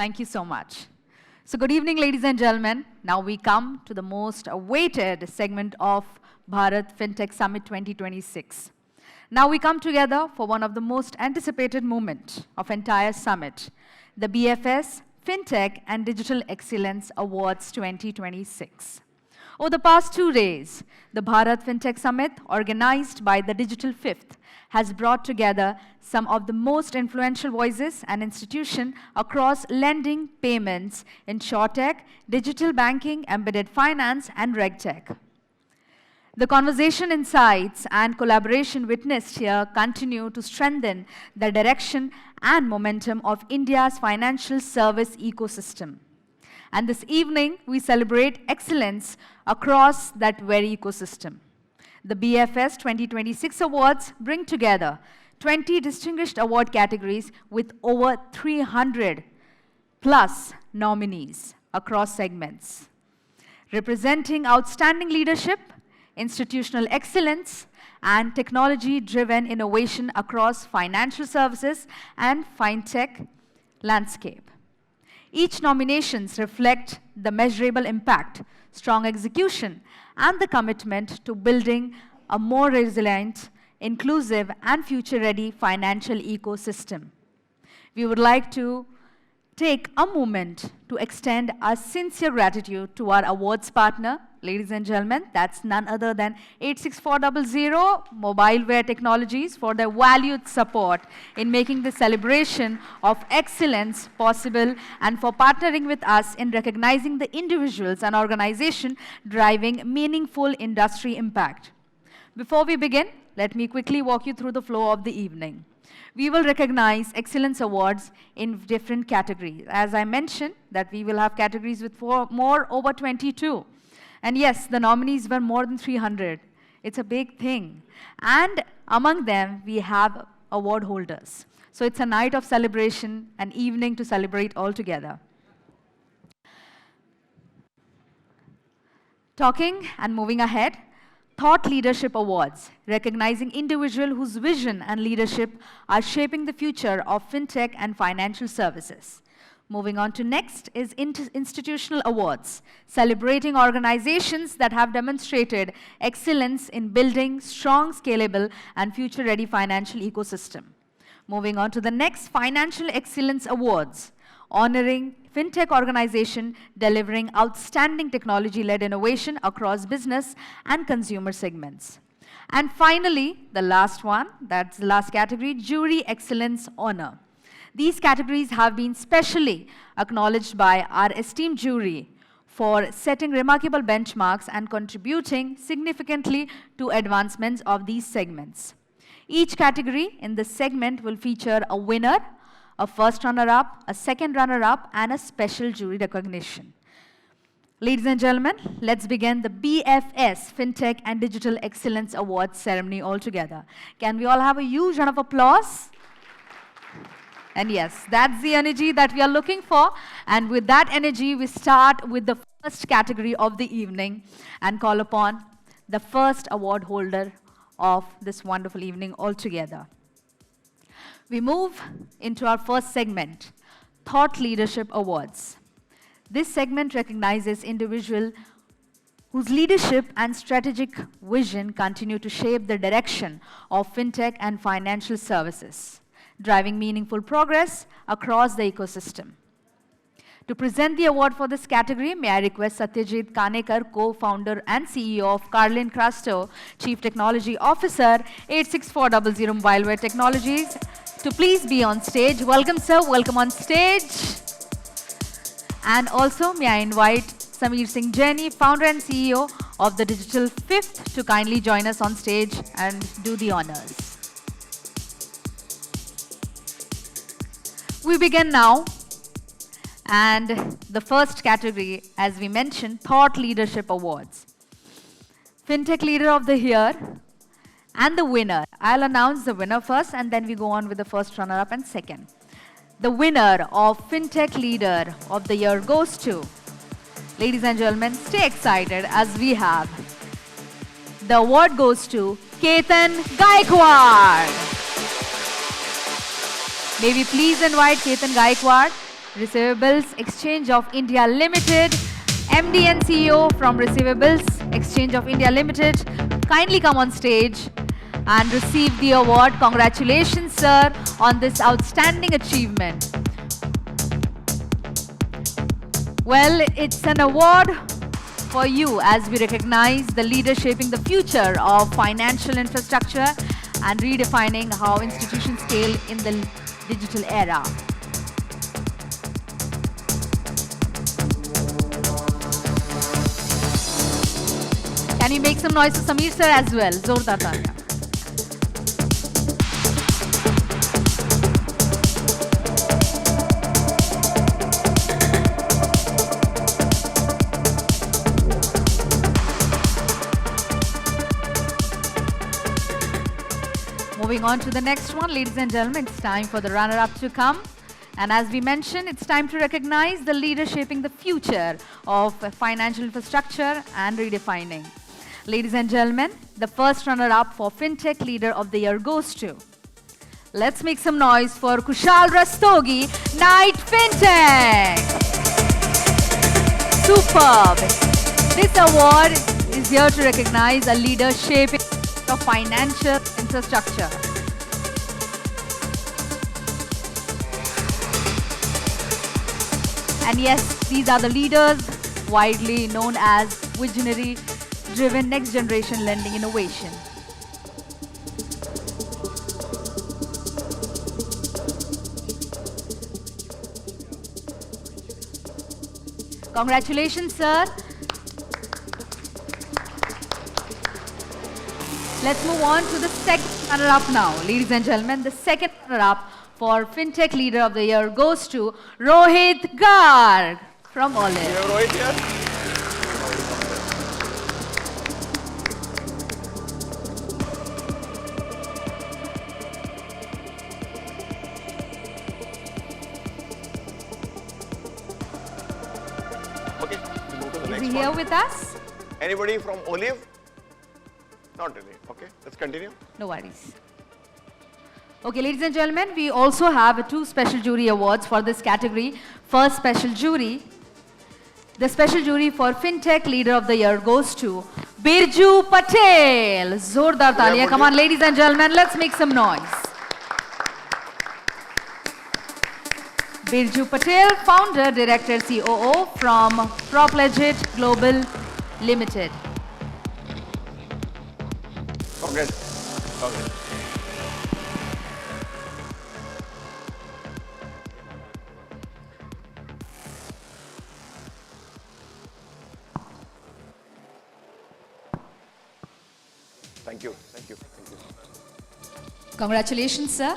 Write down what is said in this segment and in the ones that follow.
Thank you so much. So good evening, ladies and gentlemen. Now we come to the most awaited segment of Bharat FinTech Summit 2026. Now we come together for one of the most anticipated moments of entire summit, the BFS FinTech and Digital Excellence Awards 2026. Over the past 2 days, the Bharat FinTech Summit, organized by the Digital Fifth, has brought together some of the most influential voices and institutions across lending, payments, insurtech, digital banking, embedded finance, and regtech. The conversation, insights, and collaboration witnessed here continue to strengthen the direction and momentum of India's financial service ecosystem. And this evening, we celebrate excellence across that very ecosystem. The BFS 2026 awards bring together 20 distinguished award categories with over 300 plus nominees across segments, representing outstanding leadership, institutional excellence, and technology-driven innovation across financial services and fintech landscape. Each nominations reflect the measurable impact, strong execution, and the commitment to building a more resilient, inclusive, and future-ready financial ecosystem. We would like to take a moment to extend our sincere gratitude to our awards partner, ladies and gentlemen, that's none other than 86400 Mobileware Technologies for their valued support in making the celebration of excellence possible and for partnering with us in recognizing the individuals and organizations driving meaningful industry impact. Before we begin, let me quickly walk you through the flow of the evening. We will recognize excellence awards in different categories. As I mentioned, that we will have categories with over 22. And yes, the nominees were more than 300. It's a big thing. And among them, we have award holders. So it's a night of celebration, an evening to celebrate all together. Talking and moving ahead, Thought Leadership Awards, recognizing individuals whose vision and leadership are shaping the future of fintech and financial services. Moving on to next is Institutional Awards, celebrating organizations that have demonstrated excellence in building strong, scalable, and future-ready financial ecosystem. Moving on to the next, Financial Excellence Awards, honoring fintech organization delivering outstanding technology-led innovation across business and consumer segments. And finally, the last one, that's the last category, Jury Excellence Honor. These categories have been specially acknowledged by our esteemed jury for setting remarkable benchmarks and contributing significantly to advancements of these segments. Each category in this segment will feature a winner, a first runner-up, a second runner-up, and a special jury recognition. Ladies and gentlemen, let's begin the BFS FinTech and Digital Excellence Awards ceremony all together. Can we all have a huge round of applause? And yes, that's the energy that we are looking for. And with that energy, we start with the first category of the evening and call upon the first award holder of this wonderful evening altogether. We move into our first segment, Thought Leadership Awards. This segment recognizes individuals whose leadership and strategic vision continue to shape the direction of fintech and financial services, driving meaningful progress across the ecosystem. To present the award for this category, may I request Satyajit Kanekar, co-founder and CEO of Carlin Crasto, Chief Technology Officer, 86400 Mobileware Technologies, to please be on stage. Welcome, sir. Welcome on stage. And also, may I invite Sameer Singh Jaini, founder and CEO of the Digital Fifth, to kindly join us on stage and do the honors. We begin now. And the first category, as we mentioned, Thought Leadership Awards. FinTech Leader of the Year and the winner. I'll announce the winner first, and then we go on with the first runner-up and second. The winner of FinTech Leader of the Year goes to, ladies and gentlemen, stay excited as we have. The award goes to Ketan Gaikwad. May we please invite Ketan Gaikwad Receivables Exchange of India Limited, MD and CEO from Receivables Exchange of India Limited, kindly come on stage and receive the award. Congratulations, sir, on this outstanding achievement. Well, it's an award for you as we recognize the leader shaping the future of financial infrastructure and redefining how institutions scale in the digital era. Can you make some noise for Samir sir as well? Zordar talia. Moving on to the next one, ladies and gentlemen, it's time for the runner-up to come. And as we mentioned, it's time to recognize the leader shaping the future of financial infrastructure and redefining. Ladies and gentlemen, the first runner-up for FinTech Leader of the Year goes to... Let's make some noise for Kushal Rastogi, Knight FinTech. Superb. This award is here to recognize a leader shaping of financial infrastructure. And yes, these are the leaders widely known as visionary-driven next-generation lending innovation. Congratulations, sir. Let's move on to the second runner-up now. Ladies and gentlemen, the second runner-up for FinTech Leader of the Year goes to Rohit Garg from Olive. You have Rohit here? Okay, we'll move to the next one. Is he here with us? Anybody from Olive? Not really. Okay, let's continue. No worries. Okay, ladies and gentlemen, we also have two special jury awards for this category. First special jury, the special jury for FinTech Leader of the Year goes to Birju Patel. Zordar talia. Come on, ladies and gentlemen, let's make some noise. Birju Patel, founder, director, COO from Proplegit Global Limited. Okay. Okay. Thank you. Thank you. Thank you. Congratulations, sir.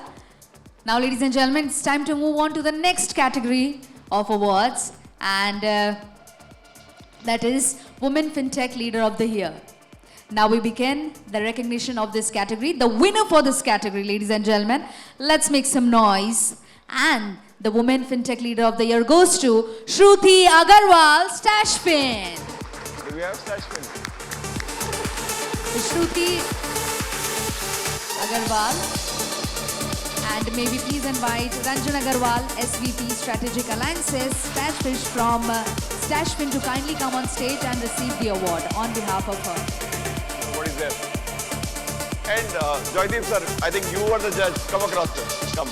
Now, ladies and gentlemen, it's time to move on to the next category of awards, and that is Women FinTech Leader of the Year. Now we begin the recognition of this category. The winner for this category, ladies and gentlemen, let's make some noise. And the Women FinTech Leader of the Year goes to Shruti Agarwal, Stashfin. Do we have Stashfin? Shruti Agarwal. And may we please invite Ranjan Agarwal, SVP Strategic Alliances, Stashfish from Stashfin to kindly come on stage and receive the award on behalf of her. What is there? And Joydeep sir, I think you were the judge. Come across, sir. Come.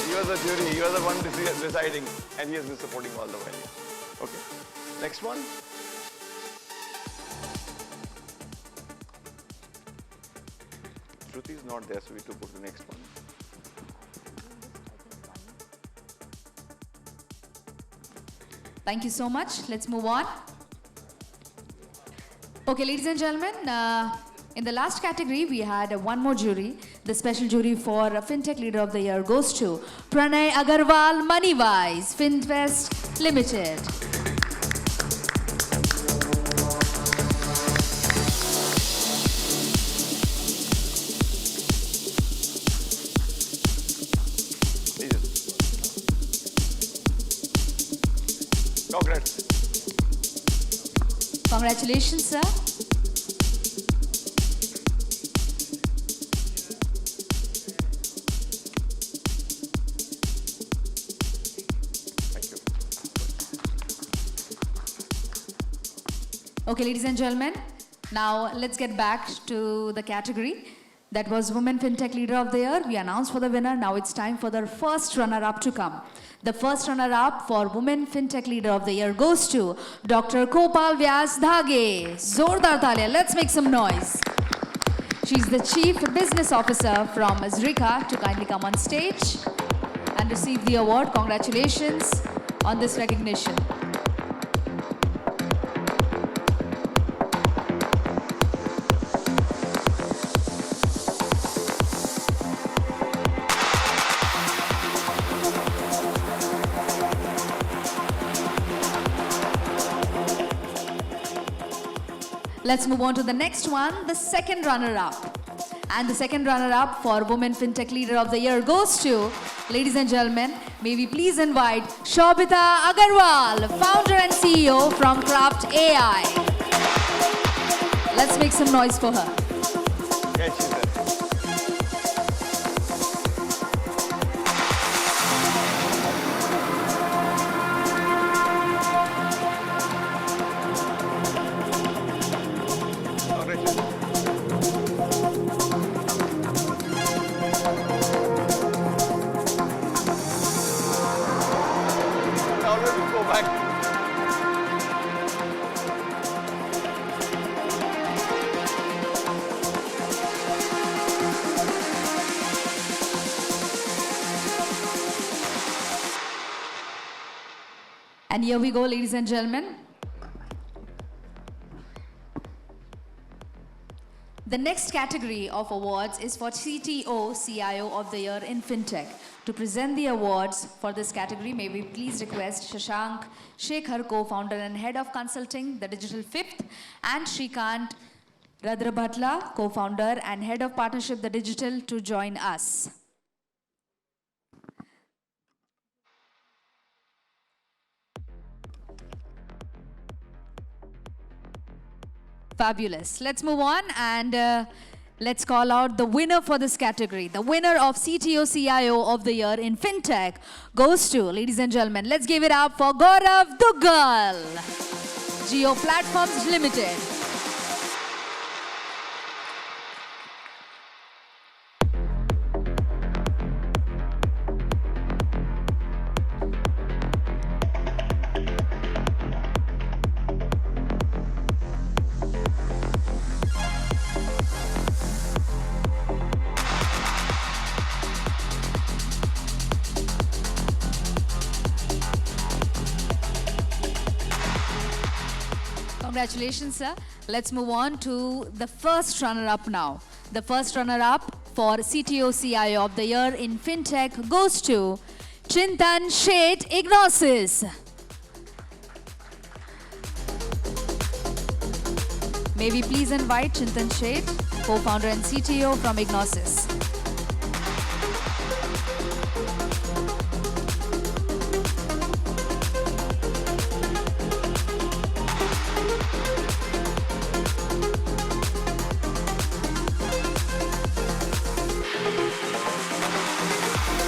He was the jury. He was the one deciding, and he has been supporting all the while. Okay. Next one. Shruti is not there, so we have to go to the next one. Thank you so much. Let's move on. Okay, ladies and gentlemen, in the last category, we had one more jury. The special jury for FinTech Leader of the Year goes to Pranay Agarwal, Moneywise, Finvest Limited. Congrats. Congratulations, sir. Okay, ladies and gentlemen, now let's get back to the category. That was Women FinTech Leader of the Year. We announced for the winner. Now it's time for the first runner-up to come. The first runner-up for Women FinTech Leader of the Year goes to Dr. Kopal Vyas Dhage. Zordar talia. Let's make some noise. She's the Chief Business Officer from Zrika to kindly come on stage and receive the award. Congratulations on this recognition. Let's move on to the next one, the second runner-up. And the second runner-up for Women FinTech Leader of the Year goes to, ladies and gentlemen, may we please invite Shobita Agarwal, founder and CEO from Craft AI. Let's make some noise for her. Yes, she's there. Now let me go back. And here we go, ladies and gentlemen. The next category of awards is for CTO CIO of the Year in FinTech. To present the awards for this category, may we please request Shashank Shekhar, co-founder and head of consulting, The Digital Fifth, and Shrikant Radrabhatla, co-founder and head of partnership, The Digital, to join us. Fabulous. Let's move on and let's call out the winner for this category. The winner of CTO CIO of the Year in FinTech goes to, ladies and gentlemen, let's give it up for Gaurav Duggal, Geo Platforms Limited. Congratulations, sir. Let's move on to the first runner-up now. The first runner-up for CTO CIO of the Year in FinTech goes to Chintan Sheth, Ignosis. May we please invite Chintan Sheth, co-founder and CTO from Ignosis.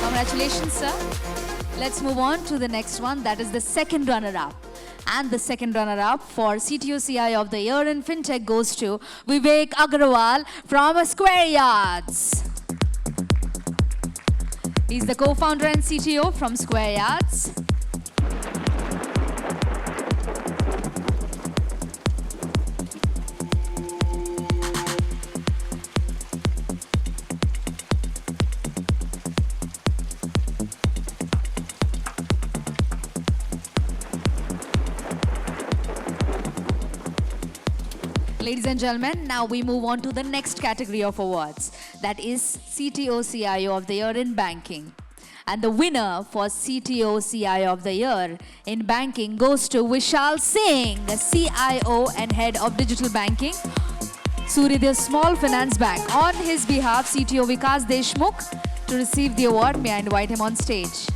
Congratulations, sir. Let's move on to the next one. That is the second runner-up. And the second runner-up for CTO CIO of the Year in FinTech goes to Vivek Agrawal from Square Yards. He's the co-founder and CTO from Square Yards. Ladies and gentlemen, now we move on to the next category of awards. That is CTO CIO of the Year in Banking. And the winner for CTO CIO of the Year in Banking goes to Vishal Singh, the CIO and Head of Digital Banking, Surya Small Finance Bank. On his behalf, CTO Vikas Deshmukh, to receive the award, may I invite him on stage.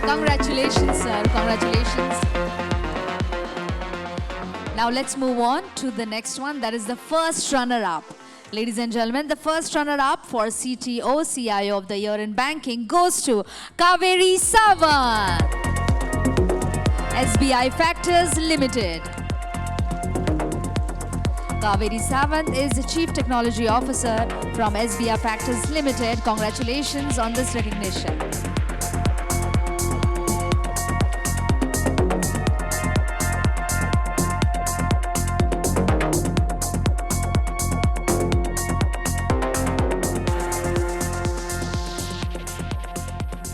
Congratulations, sir. Congratulations. Now let's move on to the next one. That is the first runner-up. Ladies and gentlemen, the first runner-up for CTO CIO of the Year in Banking goes to Kaveri Sawant, SBI Factors Limited. Kaveri Sawant is the Chief Technology Officer from SBI Factors Limited. Congratulations on this recognition.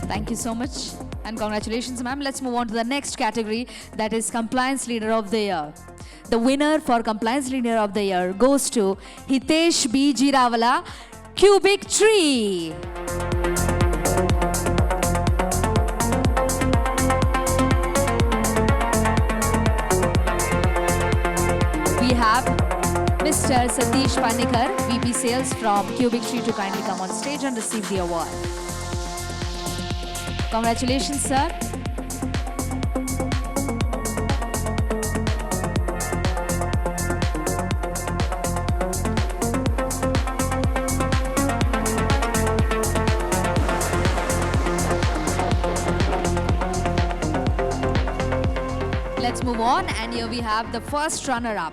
Thank you so much and congratulations, ma'am. Let's move on to the next category, that is Compliance Leader of the Year. The winner for Compliance Leader of the Year goes to Hitesh B. Jiravala, Cubic Tree. We have Mr. Satish Panikar, VP Sales from Cubic Tree, to kindly come on stage and receive the award. Congratulations, sir. Let's move on, and here we have the first runner-up.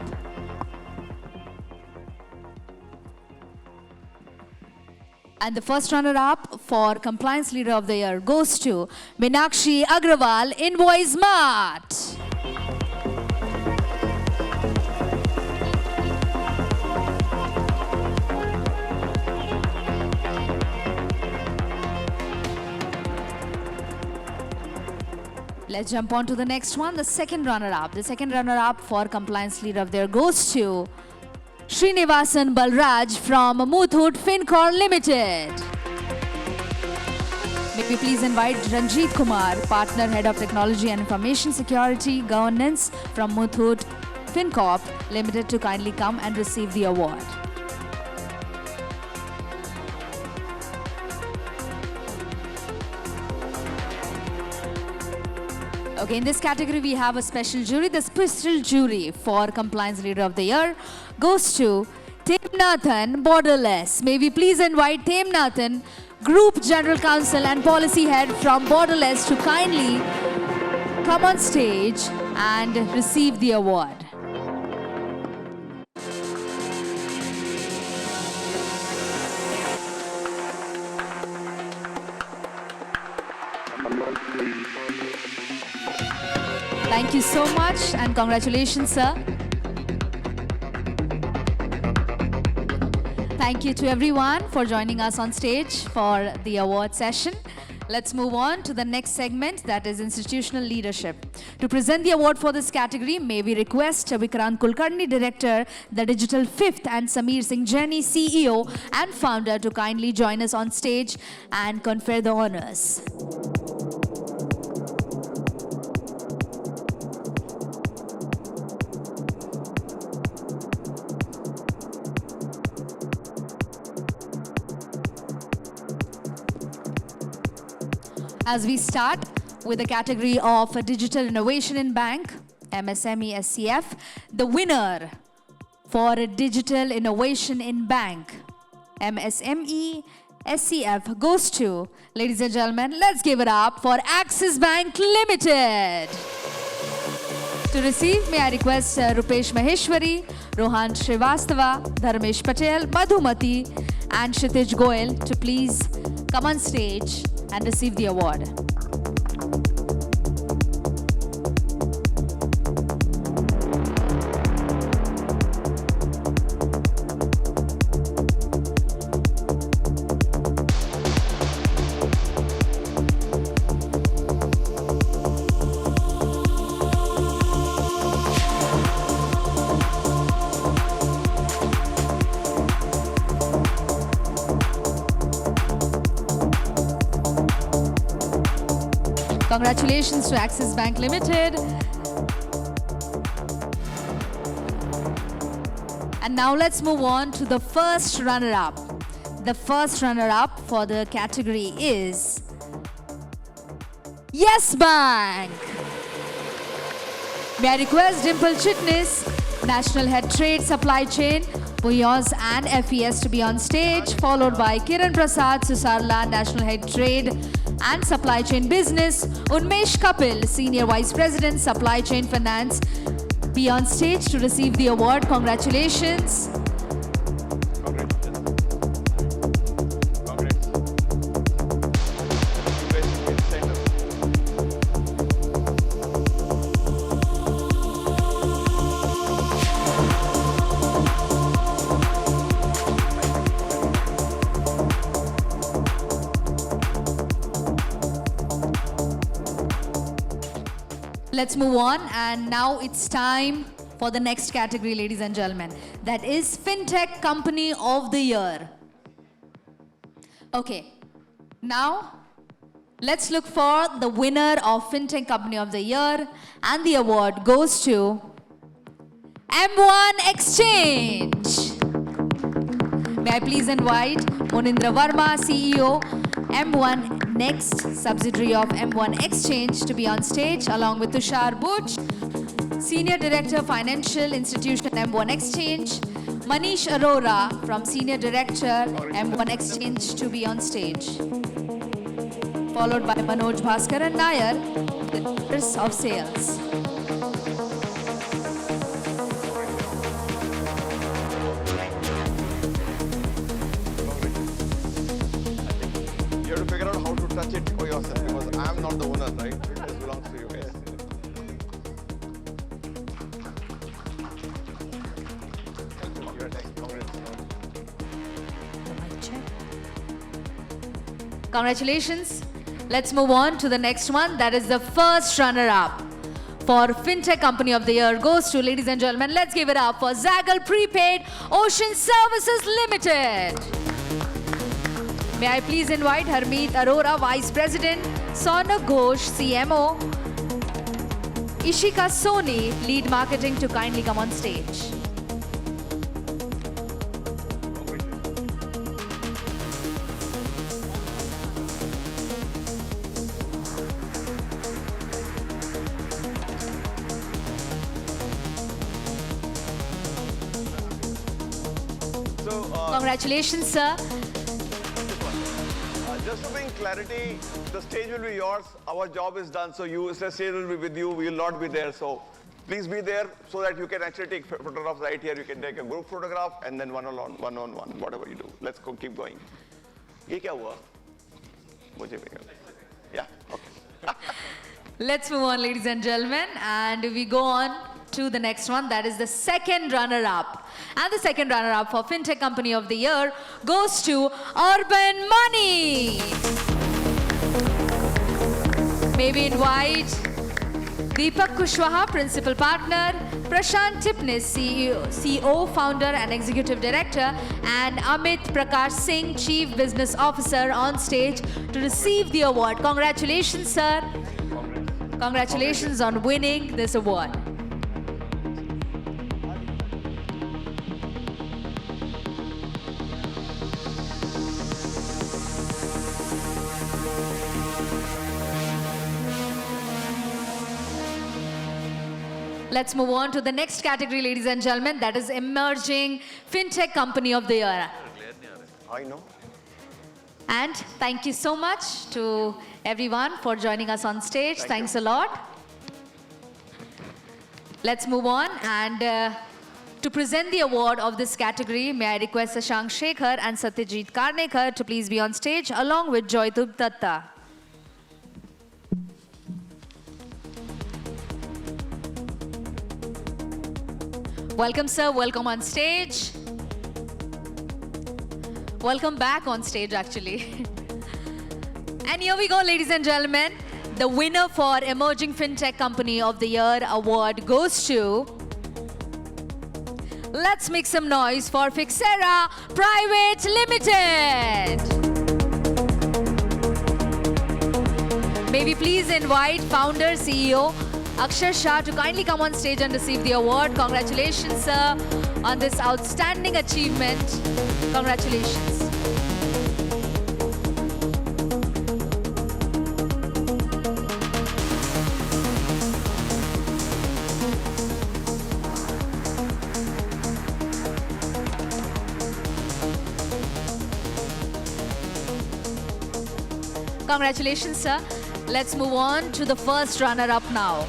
And the first runner-up for Compliance Leader of the Year goes to Meenakshi Agrawal, Invoice Mart. Let's jump on to the next one, the second runner-up. The second runner-up for Compliance Leader of the Year goes to Srinivasan Balraj from Muthoot Fincorp Limited. May we please invite Ranjit Kumar, Partner Head of Technology and Information Security Governance from Muthoot Fincorp Limited, to kindly come and receive the award. Okay, in this category we have a special jury. The special jury for Compliance Leader of the Year goes to Themnathan Borderless. May we please invite Themnathan, Group General Counsel and Policy Head from Borderless, to kindly come on stage and receive the award. Thank you so much and congratulations, sir. Thank you to everyone for joining us on stage for the award session. Let's move on to the next segment, that is Institutional Leadership. To present the award for this category, may we request Vikrant Kulkarni, Director, The Digital Fifth, and Samir Singh Jaini, CEO and Founder, to kindly join us on stage and confer the honors. As we start with the category of Digital Innovation in Bank, MSME SCF, the winner for Digital Innovation in Bank, MSME SCF, goes to, ladies and gentlemen, let's give it up for Axis Bank Limited. To receive, may I request Rupesh Maheshwari, Rohan Srivastava, Dharmesh Patel, Madhumati, and Kshitij Goel to please come on stage and receive the award. Congratulations to Axis Bank Limited. And now let's move on to the first runner-up. The first runner-up for the category is Yes Bank. May I request Dimple Chitnis, National Head Trade Supply Chain, Buyos and FES to be on stage, followed by Kiran Prasad Susarla, National Head Trade and Supply Chain Business, Unmesh Kapil, Senior Vice President, Supply Chain Finance, be on stage to receive the award. Congratulations. Let's move on, and now it's time for the next category, ladies and gentlemen. That is FinTech Company of the Year. Okay, now let's look for the winner of FinTech Company of the Year, and the award goes to M1 Exchange. May I please invite Monindra Verma, CEO, M1 Next, subsidiary of M1 Exchange, to be on stage, along with Tushar Butch, Senior Director, Financial Institution, M1 Exchange, Manish Arora from Senior Director, M1 Exchange, to be on stage, followed by Manoj Bhaskaran Nair, the Director of Sales. You have to figure out how to touch it for yourself, because I'm not the owner, right? It belongs to you guys. You're next. Congratulations. Let's move on to the next one. That is the first runner-up for FinTech Company of the Year goes to, ladies and gentlemen, let's give it up for Zaggle Prepaid Ocean Services Limited. May I please invite Harmeet Arora, Vice President, Saunak Ghosh, CMO, Ishika Soni, Lead Marketing, to kindly come on stage. So, Congratulations, sir. just to bring clarity, the stage will be yours. Our job is done. So the stage will be with you. We will not be there. So please be there so that you can actually take photographs right here. You can take a group photograph and then one on one, whatever you do. Let's go, keep going. ये क्या हुआ? मुझे भी करना है. Yeah. Okay. Let's move on, ladies and gentlemen, and we go on to the next one. That is the second runner-up. And the second runner-up for FinTech Company of the Year goes to Urban Money. May we invite Deepak Kushwaha, Principal Partner, Prashant Tipnis, CEO, Founder and Executive Director, and Amit Prakash Singh, Chief Business Officer, on stage to receive the award. Congratulations, sir. Congratulations on winning this award. Let's move on to the next category, ladies and gentlemen. That is Emerging FinTech Company of the Year. I know. And thank you so much to everyone for joining us on stage. Thanks a lot. Let's move on. And to present the award of this category, may I request Shashank Shekhar and Satyajit Karnekar to please be on stage, along with Joytub Datta. Welcome, sir. Welcome on stage. Welcome back on stage, actually. And here we go, ladies and gentlemen. The winner for Emerging FinTech Company of the Year award goes to... Let's make some noise for Fixera Private Limited. May we please invite founder, CEO, Akshar Shah to kindly come on stage and receive the award. Congratulations, sir, on this outstanding achievement. Congratulations. Congratulations, sir. Let's move on to the first runner-up now.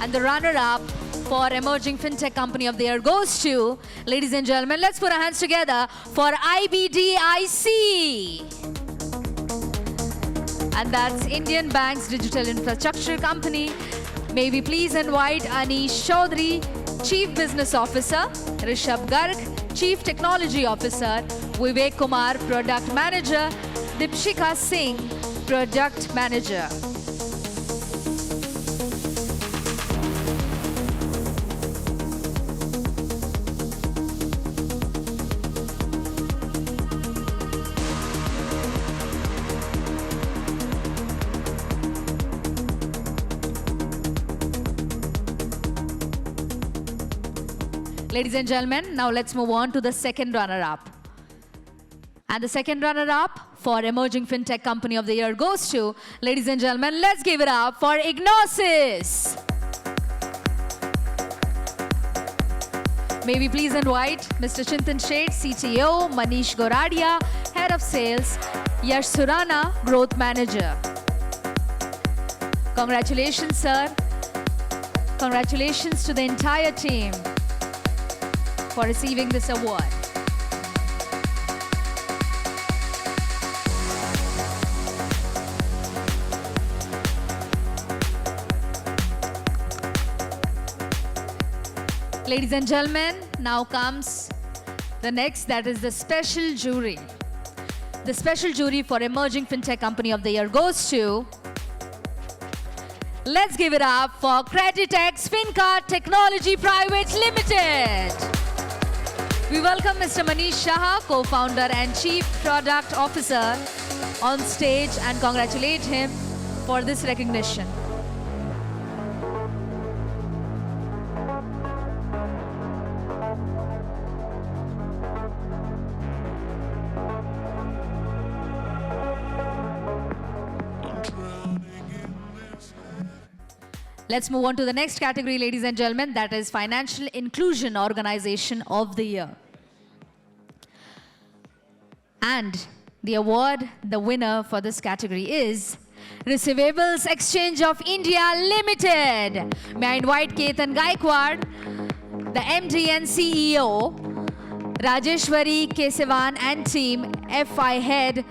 And the runner-up for Emerging FinTech Company of the Year goes to, ladies and gentlemen, let's put our hands together for IBDIC. And that's Indian Bank's Digital Infrastructure Company. May we please invite Anish Chaudhary, Chief Business Officer, Rishabh Garg, Chief Technology Officer, Vivek Kumar, Product Manager, Dipshika Singh, Product Manager. Ladies and gentlemen, now let's move on to the second runner-up. And the second runner-up for Emerging FinTech Company of the Year goes to, ladies and gentlemen, let's give it up for Ignosis. May we please invite Mr. Chintan Sheth, CTO, Manish Goradia, Head of Sales, Yash Surana, Growth Manager. Congratulations, sir. Congratulations to the entire team for receiving this award. Ladies and gentlemen, now comes the next, that is the special jury. The special jury for Emerging FinTech Company of the Year goes to, let's give it up for Creditex FinCard Technology Private Limited. We welcome Mr. Manish Shah, co-founder and Chief Product Officer, on stage and congratulate him for this recognition. Let's move on to the next category, ladies and gentlemen, that is Financial Inclusion Organization of the Year. And the award, the winner for this category is Receivables Exchange of India Limited. May I invite Ketan Gaikwad, the MD and CEO, Rajeshwari Kesavan and team, FI Head,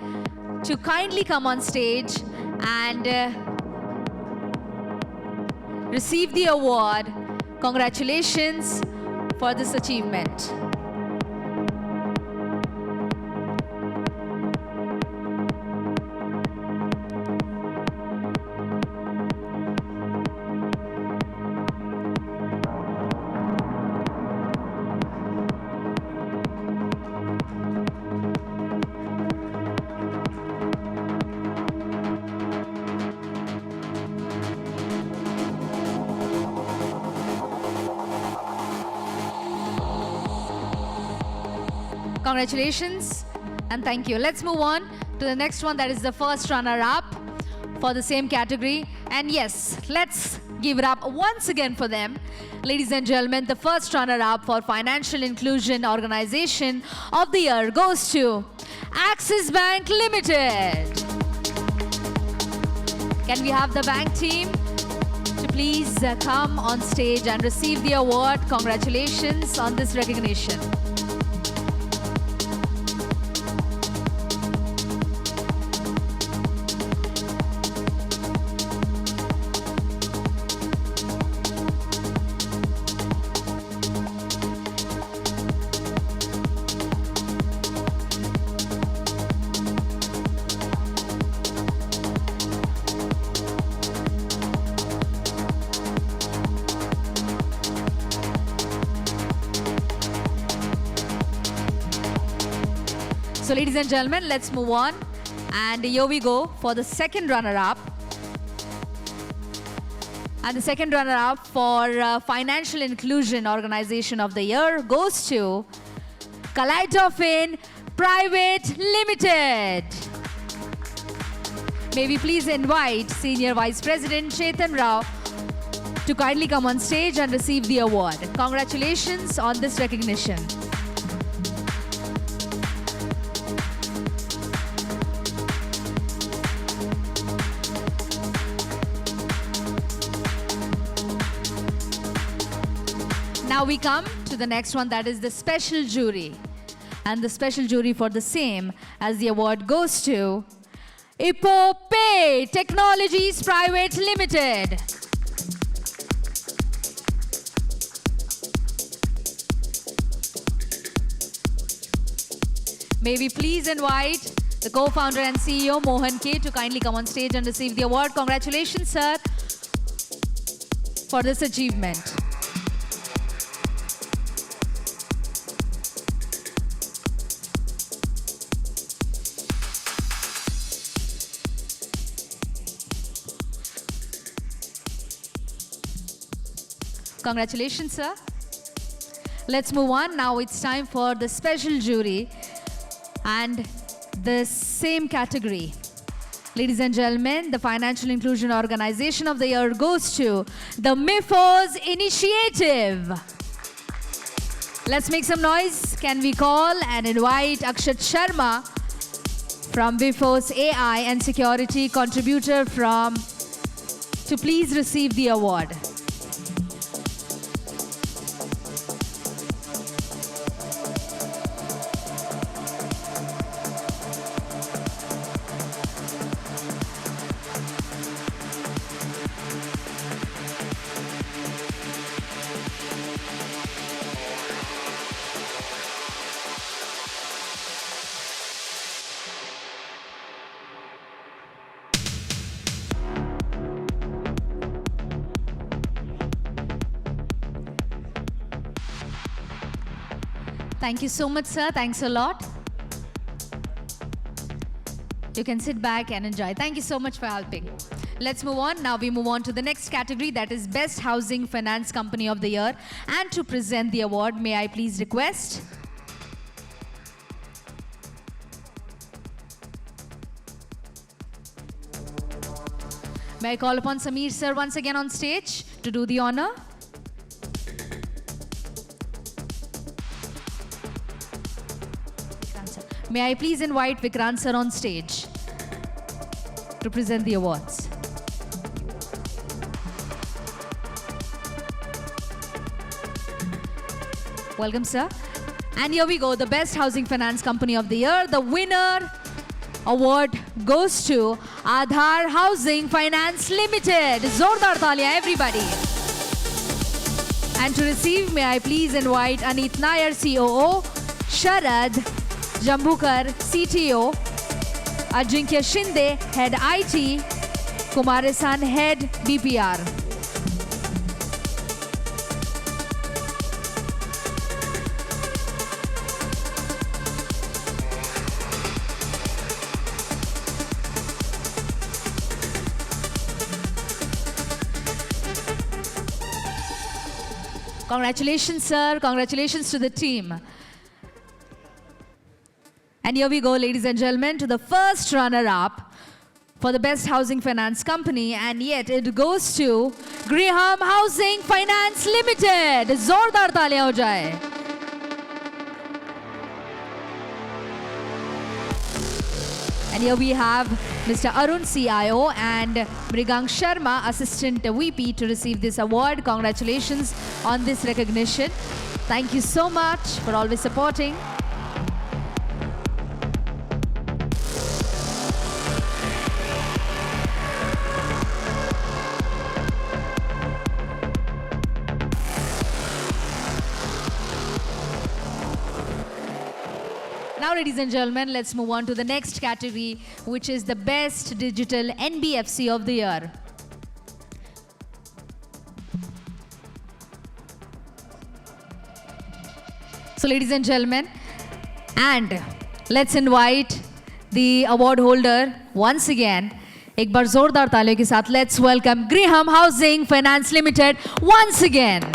to kindly come on stage and receive the award. Congratulations for this achievement. Congratulations and thank you. Let's move on to the next one, that is the first runner-up for the same category. And yes, let's give it up once again for them. Ladies and gentlemen, the first runner-up for Financial Inclusion Organization of the Year goes to Axis Bank Limited. Can we have the bank team to please come on stage and receive the award? Congratulations on this recognition. So ladies and gentlemen, let's move on. And here we go for the second runner-up. And the second runner-up for Financial Inclusion Organization of the Year goes to Kaleidofin Private Limited. May we please invite Senior Vice President Chetan Rao to kindly come on stage and receive the award. Congratulations on this recognition. Now we come to the next one, that is the special jury. And the special jury for the same as the award goes to Ippopay Technologies Private Limited. May we please invite the co-founder and CEO Mohan K to kindly come on stage and receive the award. Congratulations, sir, for this achievement. Congratulations, sir. Let's move on. Now it's time for the special jury and the same category. Ladies and gentlemen, the Financial Inclusion Organization of the Year goes to the MIFOS Initiative. Let's make some noise. Can we call and invite Akshat Sharma from MIFOS AI and Security Contributor to please receive the award. Thank you so much, sir. Thanks a lot. You can sit back and enjoy. Thank you so much for helping. Let's move on. Now we move on to the next category, that is Best Housing Finance Company of the Year. And to present the award, may I please request may I call upon Samir sir once again on stage to do the honor. May I please invite Vikrant sir on stage to present the awards. Welcome, sir. And here we go, the Best Housing Finance Company of the Year. The winner award goes to Aadhar Housing Finance Limited. Zordar taaliyan, everybody. And to receive, may I please invite Anit Nair, COO, Sharad Jambukar, CTO, Ajinkya Shinde, Head IT, Kumarasan, Head BPR. Congratulations, sir. Congratulations to the team. And here we go, ladies and gentlemen, to the first runner-up for the Best Housing Finance Company, and yet it goes to Griham Housing Finance Limited. Zordar taaliyan ho jaye. And here we have Mr. Arun, CIO, and Mrigang Sharma, Assistant VP, to receive this award. Congratulations on this recognition. Thank you so much for always supporting. Now, ladies and gentlemen, let's move on to the next category, which is the Best Digital NBFC of the Year. So, ladies and gentlemen, and let's invite the award holder once again. एक बार जोरदार तालियों के साथ let's welcome Griham Housing Finance Limited once again.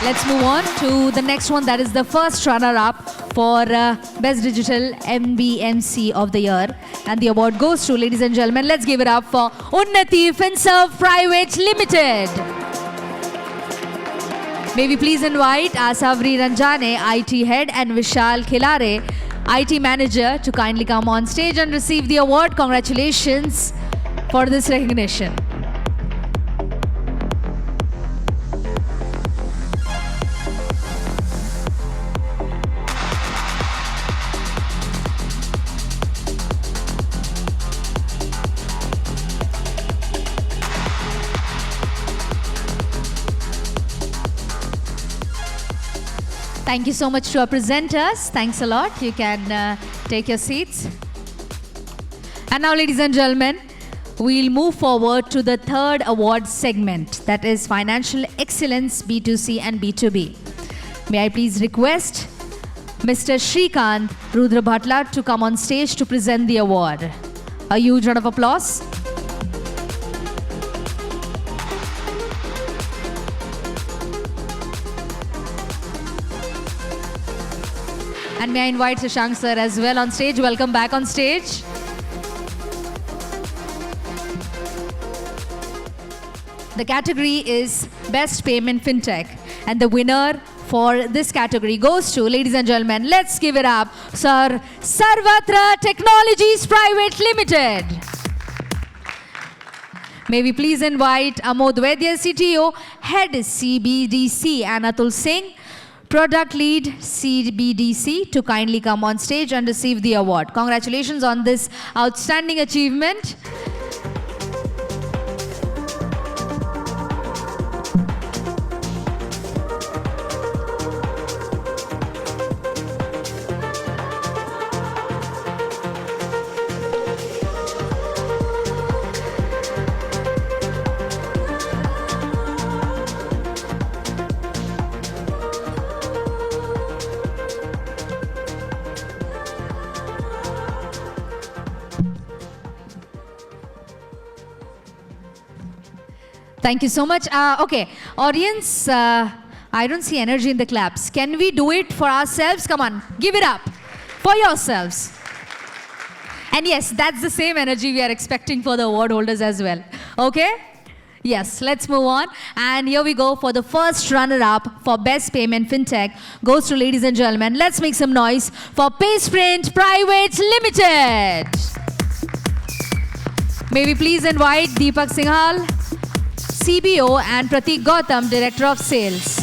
Let's move on to the next one, that is the first runner-up for Best Digital MBMC of the Year. And the award goes to, ladies and gentlemen, let's give it up for Unnati Finserv Private Limited. May we please invite Asavri Ranjane, IT Head, and Vishal Khilare, IT Manager, to kindly come on stage and receive the award. Congratulations for this recognition. Thank you so much to our presenters. Thanks a lot. You can take your seats. And now, ladies and gentlemen, we'll move forward to the third award segment, that is Financial Excellence B2C and B2B. May I please request Mr. Shrikant Rudra Bhatla to come on stage to present the award. A huge round of applause. And may I invite Shashank sir as well on stage. Welcome back on stage. The category is Best Payment FinTech. And the winner for this category goes to, ladies and gentlemen, let's give it up, Sir Sarvatra Technologies Private Limited. May we please invite Amod Vaidya, CTO, Head CBDC, and Atul Singh, Product Lead CBDC, to kindly come on stage and receive the award. Congratulations on this outstanding achievement. Thank you so much. Okay, audience, I don't see energy in the claps. Can we do it for ourselves? Come on, give it up for yourselves. And yes, that's the same energy we are expecting for the award holders as well. Okay? Yes, let's move on. And here we go for the first runner-up for Best Payment FinTech. Goes to, ladies and gentlemen, let's make some noise for PaySprint Private Limited. May we please invite Deepak Singhal, CBO, and Pratik Gautam, Director of Sales.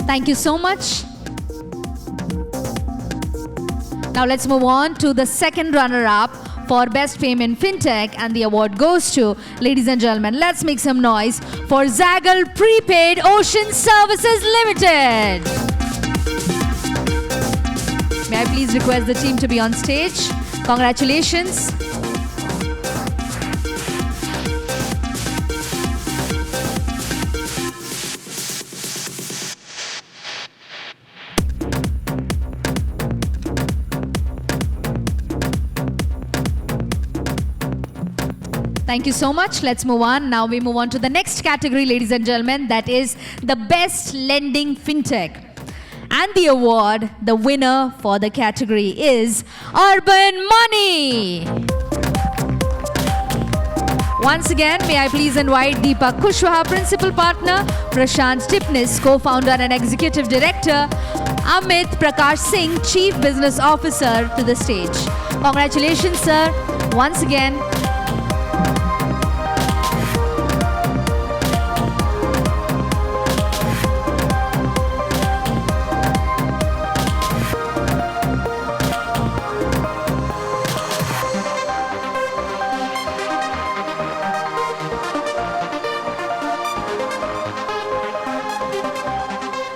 Thank you so much. Now let's move on to the second runner-up for Best Payment FinTech, and the award goes to, ladies and gentlemen, let's make some noise for Zaggle Prepaid Ocean Services Limited. May I please request the team to be on stage? Congratulations. Thank you so much. Let's move on. Now we move on to the next category, ladies and gentlemen, that is the Best Lending FinTech. And the award, the winner for the category is Urban Money. Once again, may I please invite Deepak Kushwaha, Principal Partner, Prashant Tipnis, Co-Founder and Executive Director, Amit Prakash Singh, Chief Business Officer, to the stage. Congratulations, sir, once again.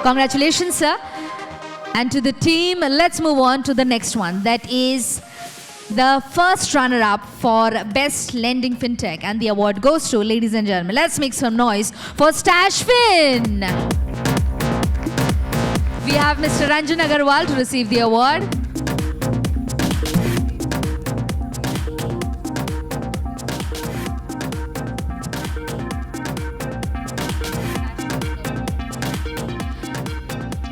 Congratulations, sir. And to the team, let's move on to the next one. That is the first runner-up for Best Lending FinTech, and the award goes to, ladies and gentlemen, let's make some noise for StashFin. We have Mr. Ranjan Agarwal to receive the award.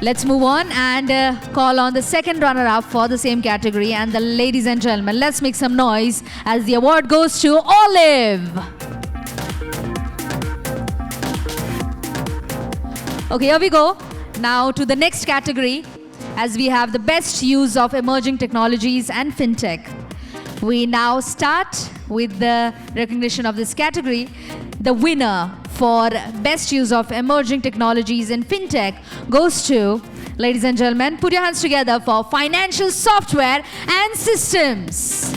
Let's move on and call on the second runner-up for the same category. And ladies and gentlemen, let's make some noise as the award goes to Olive. Okay, here we go. Now to the next category, as we have the best use of emerging technologies and fintech. We now start with the recognition of this category. The winner for best use of emerging technologies in fintech goes to, ladies and gentlemen, put your hands together for financial software and systems.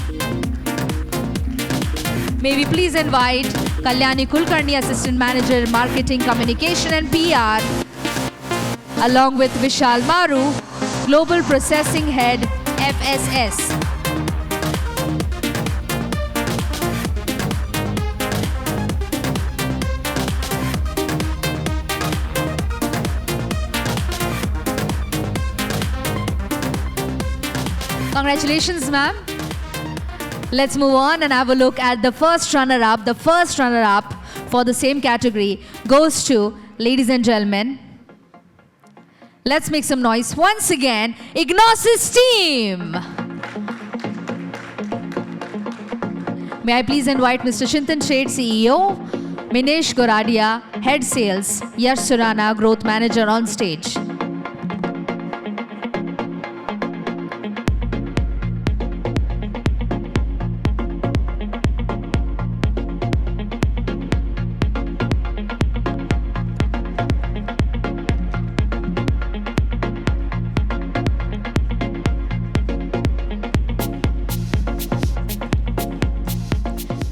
May we please invite Kalyani Kulkarni, Assistant Manager, Marketing, Communication and PR, along with Vishal Maru, Global Processing Head, FSS. Congratulations, ma'am. Let's move on and have a look at the first runner-up. The first runner-up for the same category goes to, ladies and gentlemen, let's make some noise once again, Ignosis team. May I please invite Mr. Chintan Sheth, CEO, Minesh Goradia, Head Sales, Yash Surana, Growth Manager on stage.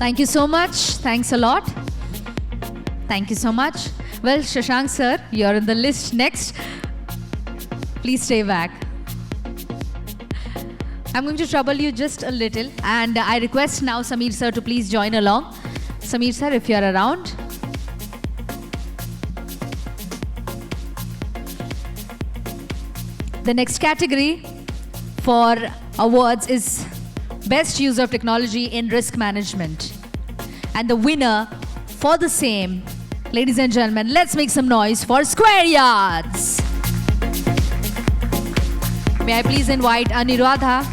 Thank you so much. Thanks a lot. Thank you so much. Well, Shashank sir, you're in the list next. Please stay back. I'm going to trouble you just a little, and I request now Sameer sir to please join along. Sameer sir, if you're around. The next category for awards is Best Use of Technology in Risk Management. And the winner for the same, ladies and gentlemen, let's make some noise for Square Yards. May I please invite Aniruddha,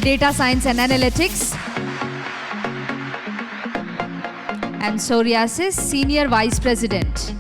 Data Science and Analytics, and Psoriasis, Senior Vice President.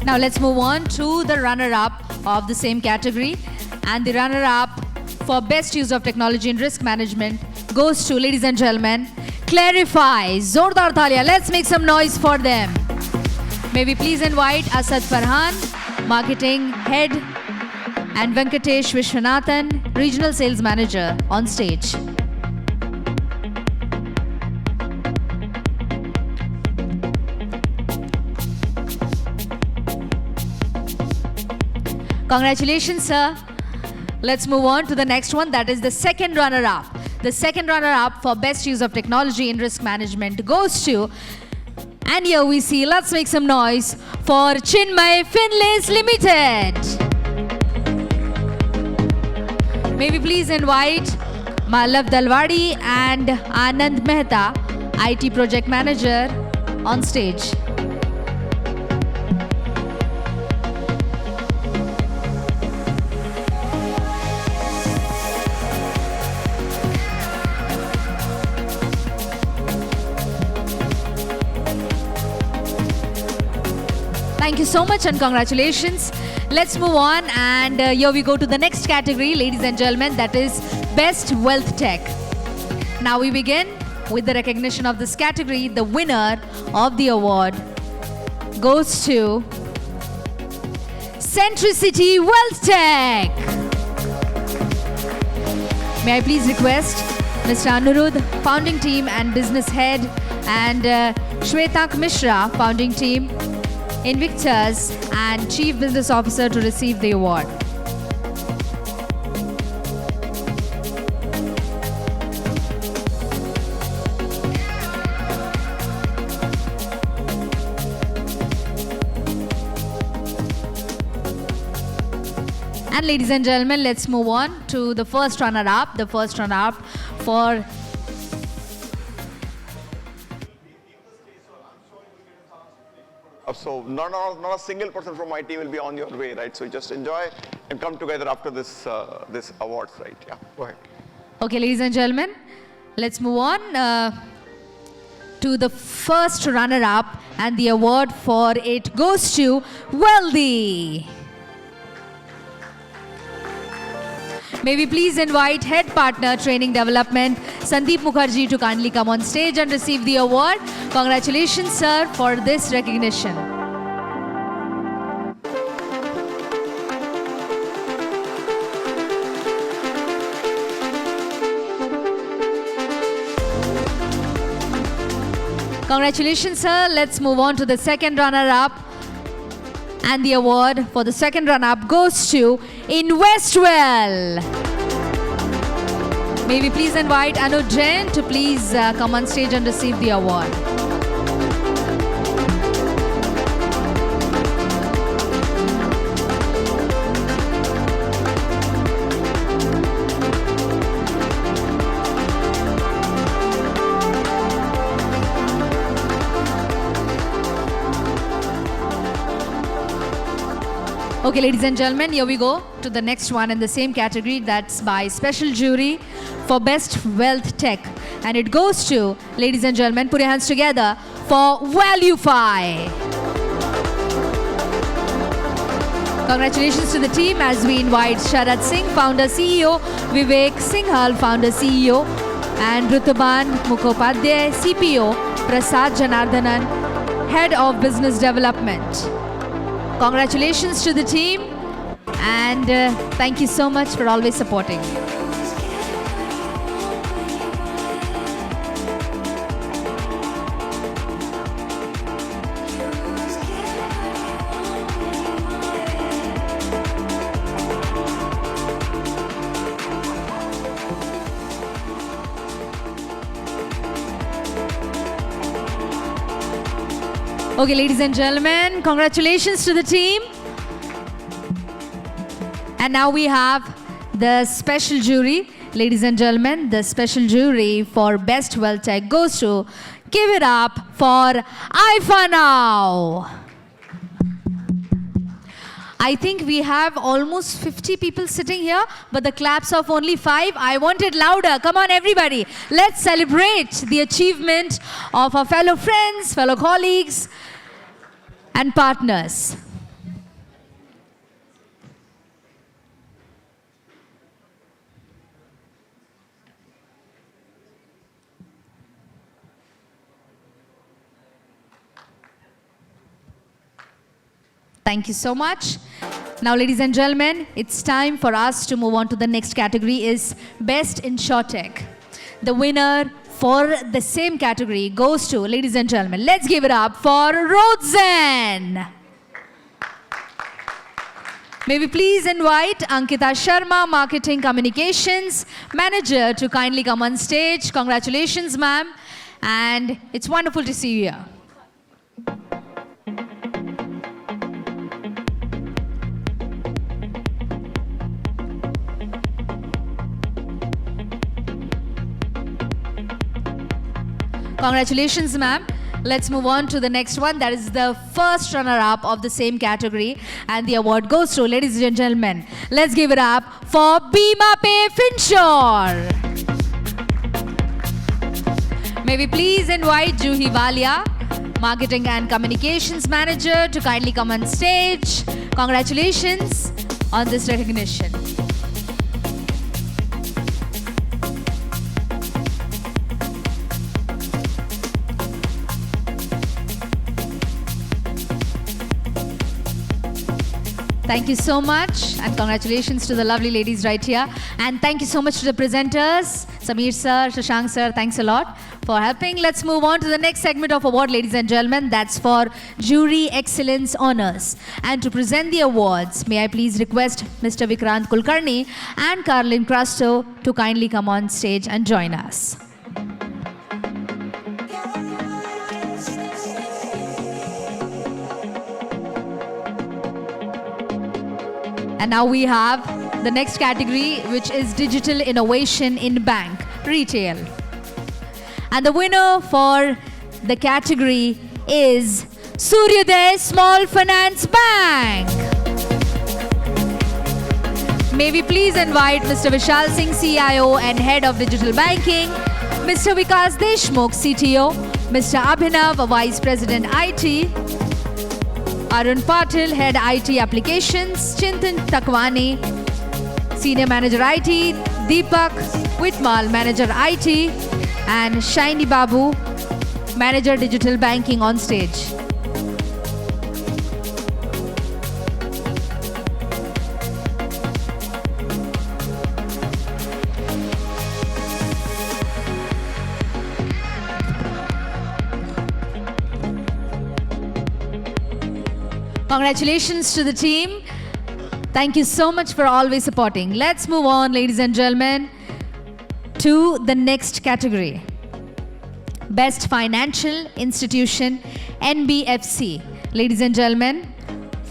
Now let's move on to the runner-up of the same category. And the runner-up for Best Use of Technology in Risk Management goes to, ladies and gentlemen, Clarify. Zordar Thalia. Let's make some noise for them. May we please invite Asad Farhan, Marketing Head, and Venkatesh Vishwanathan, Regional Sales Manager, on stage. Congratulations, sir. Let's move on to the next one. That is the second runner-up. The second runner-up for Best Use of Technology in Risk Management goes to, and here we see, let's make some noise for Chinmay Finlays Limited. May we please invite Malav Dalwadi and Anand Mehta, IT Project Manager, on stage. Thank you so much and congratulations. Let's move on, and here we go to the next category, ladies and gentlemen, that is Best Wealth Tech. Now we begin with the recognition of this category. The winner of the award goes to Centricity Wealth Tech. May I please request Mr. Anirudh, founding team and business head, and Shwetank Mishra, founding team, Invictus, and chief business officer to receive the award. And ladies and gentlemen, let's move on to the first runner-up. The first runner-up for So not a single person from my team will be on your way, right? So just enjoy and come together after this this awards, right? Yeah, go ahead. Okay, ladies and gentlemen, let's move on to the first runner-up, and the award for it goes to Wealthy. May we please invite Head Partner Training Development, Sandeep Mukherjee, to kindly come on stage and receive the award. Congratulations, sir, for this recognition. Congratulations, sir. Let's move on to the second runner-up. And the award for the second runner-up goes to Investwell. May we please invite Anuj Jain to please come on stage and receive the award. Okay, ladies and gentlemen, here we go to the next one in the same category. That's by special jury for Best Wealth Tech. And it goes to, ladies and gentlemen, put your hands together for Valuefy. Congratulations to the team as we invite Sharad Singh, founder CEO, Vivek Singhal, founder CEO, and Rutaban Mukhopadhyay, CPO, Prasad Janardhanan, Head of Business Development. Congratulations to the team, and thank you so much for always supporting. Okay, ladies and gentlemen, congratulations to the team. And now we have the special jury. Ladies and gentlemen, the special jury for Best Wealth Tech goes to, give it up for IFA now. I think we have almost 50 people sitting here, but the claps of only 5. I want it louder. Come on, everybody. Let's celebrate the achievement of our fellow friends, fellow colleagues, and partners. Thank you so much. Now, ladies and gentlemen, it's time for us to move on to the next category, is Best InsurTech. The winner for the same category goes to, ladies and gentlemen, let's give it up for Roadzen. May we please invite Ankita Sharma, Marketing Communications Manager, to kindly come on stage. Congratulations, ma'am. And it's wonderful to see you here. Congratulations, ma'am. Let's move on to the next one. That is the first runner-up of the same category. And the award goes to, ladies and gentlemen, let's give it up for Bima Pay Finsure. May we please invite Juhi Walia Marketing and Communications Manager, to kindly come on stage. Congratulations on this recognition. Thank you so much, and congratulations to the lovely ladies right here. And thank you so much to the presenters, Sameer sir, Shashank sir, thanks a lot for helping. Let's move on to the next segment of award, ladies and gentlemen. That's for Jury Excellence Honors. And to present the awards, may I please request Mr. Vikrant Kulkarni and Carlin Crasto to kindly come on stage and join us. And now we have the next category, which is Digital Innovation in Bank, Retail. And the winner for the category is Suryoday Small Finance Bank. May we please invite Mr. Vishal Singh, CIO and Head of Digital Banking, Mr. Vikas Deshmukh, CTO, Mr. Abhinav, Vice President IT, Arun Patil, Head IT Applications, Chintan Takwani, Senior Manager IT, Deepak Whitmal, Manager IT, and Shiny Babu, Manager Digital Banking on stage. Congratulations to the team. Thank you so much for always supporting. Let's move on, ladies and gentlemen, to the next category. Best Financial Institution, NBFC. Ladies and gentlemen,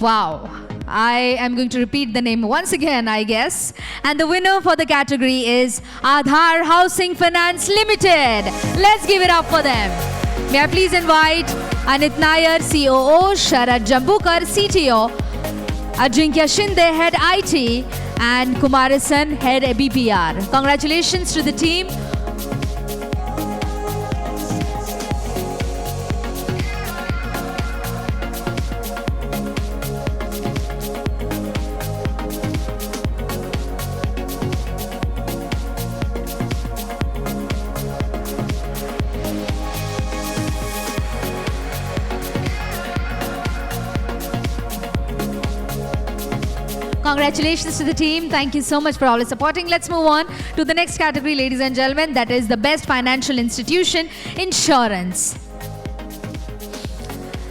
wow. I am going to repeat the name once again, I guess. And the winner for the category is Aadhar Housing Finance Limited. Let's give it up for them. May I please invite Anit Nair, COO, Sharad Jambukar, CTO, Ajinkya Shinde, Head IT, and Kumarasan, Head BPR. Congratulations to the team. Congratulations to the team. Thank you so much for always supporting. Let's move on to the next category, ladies and gentlemen. That is the Best Financial Institution, Insurance.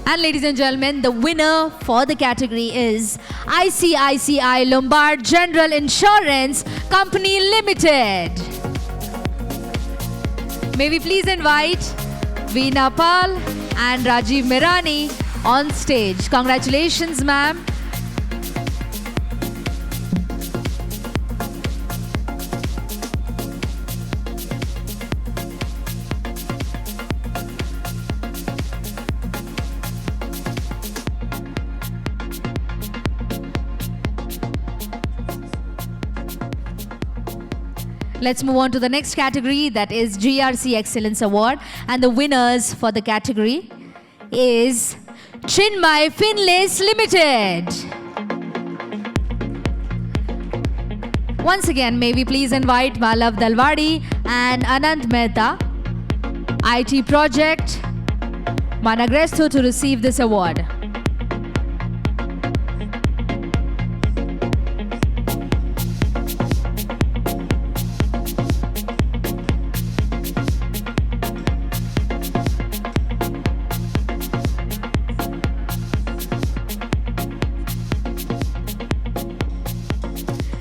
And ladies and gentlemen, the winner for the category is ICICI Lombard General Insurance Company Limited. May we please invite Veena Pal and Rajiv Mirani on stage. Congratulations, ma'am. Let's move on to the next category, that is GRC Excellence Award. And the winners for the category is Chinmay Finlays Limited. Once again, may we please invite Malav Dalwadi and Anand Mehta, IT Project, Managresto, to receive this award.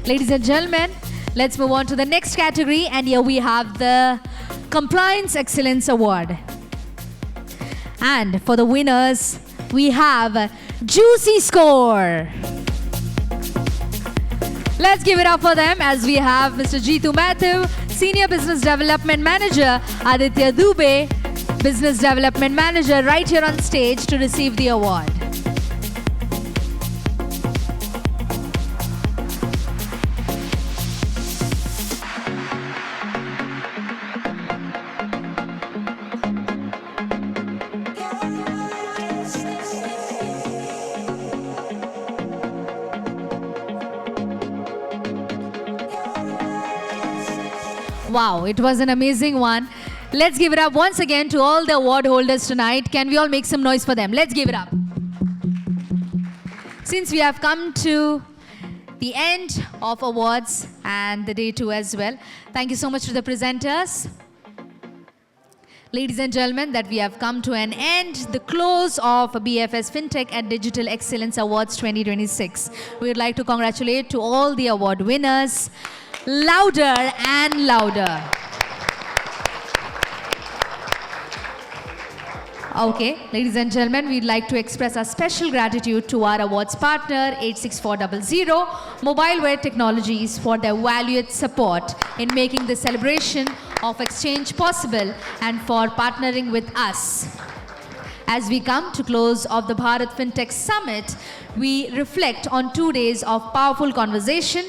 Ladies and gentlemen, let's move on to the next category, and here we have the Compliance Excellence Award. And for the winners, we have Juicy Score. Let's give it up for them as we have Mr. Jeetu Matthew, Senior Business Development Manager, Aditya Dubey, Business Development Manager, right here on stage to receive the award. Wow, it was an amazing one. Let's give it up once again to all the award holders tonight. Can we all make some noise for them? Let's give it up. Since we have come to the end of awards and the day too as well, thank you so much to the presenters. Ladies and gentlemen, that we have come to an end, the close of BFS FinTech and Digital Excellence Awards 2026. We would like to congratulate to all the award winners. Louder and louder. Okay, ladies and gentlemen, we'd like to express our special gratitude to our awards partner, 86400, Mobileware Technologies, for their valued support in making the celebration of exchange possible and for partnering with us. As we come to close of the Bharat FinTech Summit, we reflect on 2 days of powerful conversation,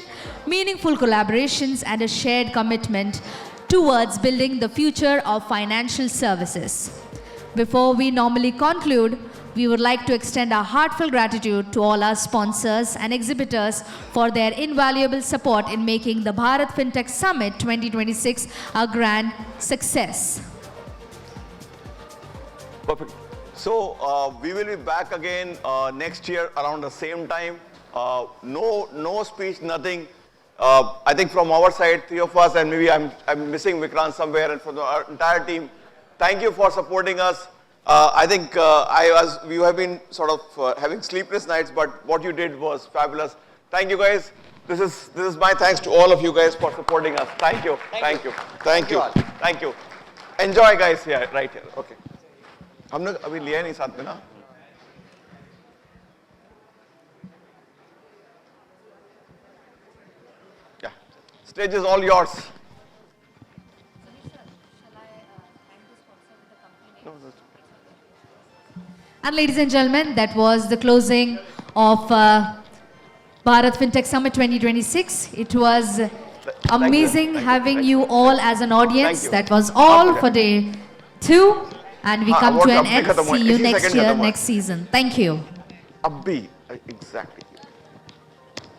meaningful collaborations, and a shared commitment towards building the future of financial services. Before we normally conclude, we would like to extend our heartfelt gratitude to all our sponsors and exhibitors for their invaluable support in making the Bharat FinTech Summit 2026 a grand success. Perfect. So we will be back again next year around the same time. No speech, nothing. I think from our side, 3 of us, and maybe I'm missing Vikrant somewhere, and from our entire team, thank you for supporting us. I think we have been sort of having sleepless nights, but what you did was fabulous. Thank you, guys. This is my thanks to all of you guys for supporting us. Thank you. Thank you. Thank you. Thank you. Enjoy, guys. Here, right here. Okay. हमने अभी लिया नहीं साथ में ना. Yeah. Stage is all yours. And ladies and gentlemen, that was the closing of Bharat FinTech Summit 2026. It was amazing having you all as an audience. That was all for day 2. And we come to an end. See you next year, next season. Thank you. Abhi, exactly.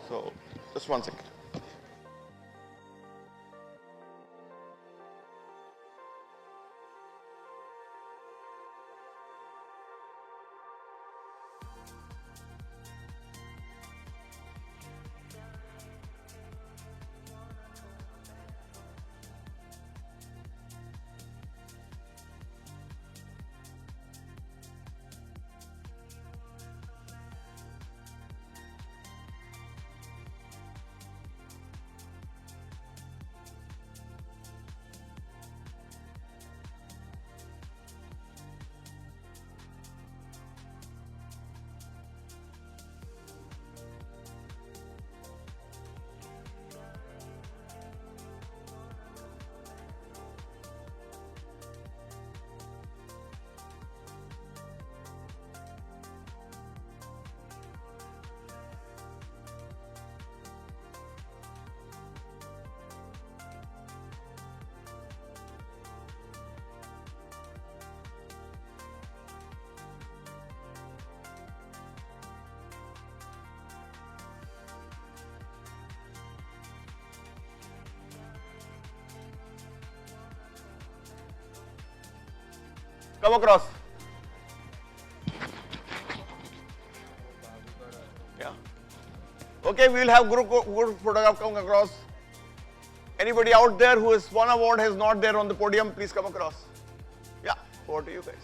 So, just 1 second. Come across. Yeah. Okay, we will have group photograph come across. Anybody out there who has won award is not there on the podium, please come across. Yeah, over to you guys.